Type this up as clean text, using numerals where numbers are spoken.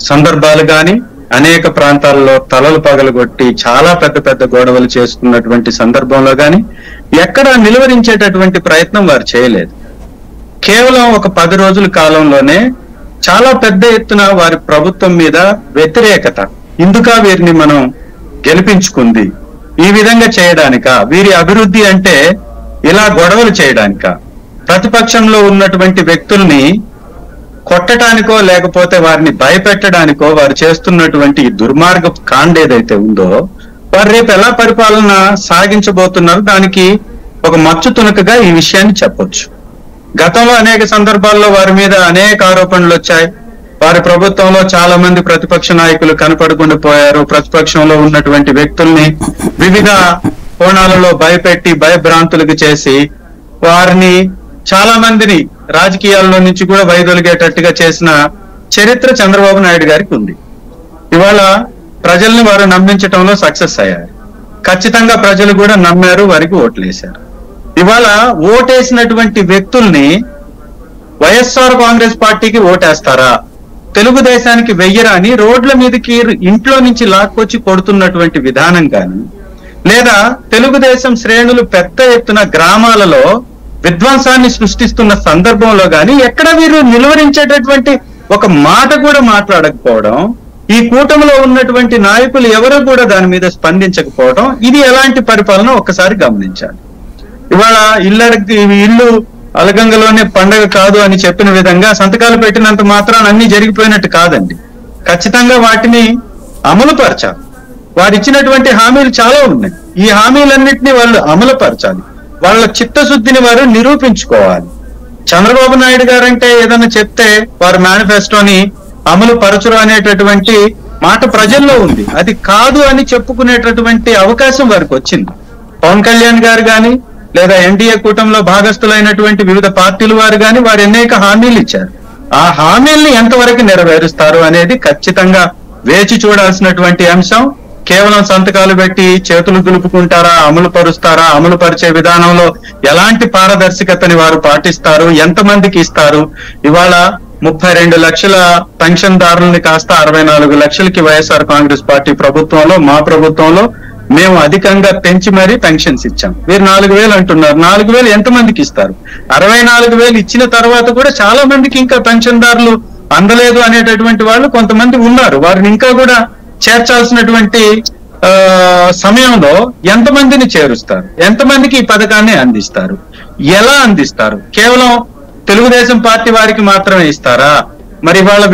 సందర్భాలు గాని, అనేక ప్రాంతాల్లో తలలు పగలగొట్టి చాలా పెద్ద పెద్ద గొడవలు చేసుకున్నటువంటి సందర్భంలో గాని ఎక్కడా నిలువరించేటటువంటి ప్రయత్నం వారు చేయలేదు. కేవలం ఒక 10 రోజుల కాలంలోనే చాలా పెద్ద ఎత్తున వారి ప్రభుత్వం మీద వ్యతిరేకత, ఇందుక వీరిని మనం గెలిపించుకుంది ఈ విధంగా చేయడానిక, వీరి అభివృద్ధి అంటే ఇలా గొడవలు చేయడానిక, ప్రతిపక్షంలో ఉన్నటువంటి వ్యక్తుల్ని కొట్టడానికో లేకపోతే వారిని భయపెట్టడానికో వారు చేస్తున్నటువంటి దుర్మార్గపు కాండ ఏదైతే ఉందో వారు రేపు ఎలా పరిపాలన సాగించబోతున్నారు దానికి ఒక మచ్చు తునకగా ఈ విషయాన్ని చెప్పొచ్చు. గతంలో అనేక సందర్భాల్లో వారి మీద అనేక ఆరోపణలు వచ్చాయి. వారి ప్రభుత్వంలో చాలా మంది ప్రతిపక్ష నాయకులు కనపడకుండా పోయారు. ప్రతిపక్షంలో ఉన్నటువంటి వ్యక్తుల్ని వివిధ కోణాలలో భయపెట్టి భయభ్రాంతులకు చేసి వారిని చాలా మందిని రాజకీయాల్లో నుంచి కూడా వైదొలిగేటట్టుగా చేసిన చరిత్ర చంద్రబాబు నాయుడు గారికి ఉంది. ఇవాళ ప్రజల్ని వారు నమ్మించడంలో సక్సెస్ అయ్యారు. ఖచ్చితంగా ప్రజలు కూడా నమ్మారు, వారికి ఓట్లేశారు. ఇవాళ ఓటేసినటువంటి వ్యక్తుల్ని వైఎస్ఆర్ కాంగ్రెస్ పార్టీకి ఓటేస్తారా, తెలుగుదేశానికి వెయ్యరా అని రోడ్ల మీదకి ఇంట్లో నుంచి లాక్కొచ్చి కొడుతున్నటువంటి విధానం కానీ, లేదా తెలుగుదేశం శ్రేణులు పెద్ద ఎత్తున గ్రామాలలో విధ్వంసాన్ని సృష్టిస్తున్న సందర్భంలో గాని ఎక్కడ వీరు నిలువరించేటటువంటి ఒక మాట కూడా మాట్లాడకపోవడం, ఈ కూటమిలో ఉన్నటువంటి నాయకులు ఎవరు కూడా దాని మీద స్పందించకపోవడం, ఇది ఎలాంటి పరిపాలన ఒక్కసారి గమనించాలి. ఇవాళ ఇల్లు అలగంగలోనే పండగ కాదు అని చెప్పిన విధంగా సంతకాలు పెట్టినంత మాత్రాన అన్ని జరిగిపోయినట్టు కాదండి. ఖచ్చితంగా వాటిని అమలుపరచాలి. వారు ఇచ్చినటువంటి హామీలు చాలా ఉన్నాయి. ఈ హామీలన్నింటినీ వాళ్ళు అమలుపరచాలి. వాళ్ళ చిత్తశుద్ధిని వారు నిరూపించుకోవాలి. చంద్రబాబు నాయుడు గారంటే ఏదన్నా చెప్తే వారు మేనిఫెస్టోని అమలు పరచురు అనేటటువంటి మాట ప్రజల్లో ఉంది. అది కాదు అని చెప్పుకునేటటువంటి అవకాశం వారికి వచ్చింది. పవన్ కళ్యాణ్ గారు గాని లేదా ఎన్డీఏ కూటమిలో భాగస్థులైనటువంటి వివిధ పార్టీల వారు గాని వారు అనేక హామీలు ఇచ్చారు. ఆ హామీల్ని ఎంతవరకు నెరవేరుస్తారు అనేది ఖచ్చితంగా వేచి చూడాల్సినటువంటి అంశం. కేవలం సంతకాలు పెట్టి చేతులు దులుపుకుంటారా, అమలు పరుస్తారా, అమలు పరిచే విధానంలో ఎలాంటి పారదర్శకతని వారు పాటిస్తారు, ఎంతమందికి ఇస్తారు? ఇవాళ 32 లక్షల పెన్షన్ దారులని కాస్త 64 లక్షలకి వైఎస్ఆర్ కాంగ్రెస్ పార్టీ ప్రభుత్వంలో, మా ప్రభుత్వంలో మేము అధికంగా పెంచి మరీ పెన్షన్స్ ఇచ్చాం. వీరు 4,000 అంటున్నారు. 4,000 ఎంతమందికి ఇస్తారు? 64,000 ఇచ్చిన తర్వాత కూడా చాలా మందికి ఇంకా పెన్షన్దారులు అందలేదు అనేటటువంటి వాళ్ళు కొంతమంది ఉన్నారు. వారిని ఇంకా కూడా చేర్చాల్సినటువంటి సమయంలో ఎంతమందిని చేరుస్తారు? ఎంతమందికి ఈ పథకాన్ని అందిస్తారు? ఎలా అందిస్తారు? కేవలం తెలుగుదేశం పార్టీ వారికి మాత్రమే ఇస్తారా? మరి వాళ్ళ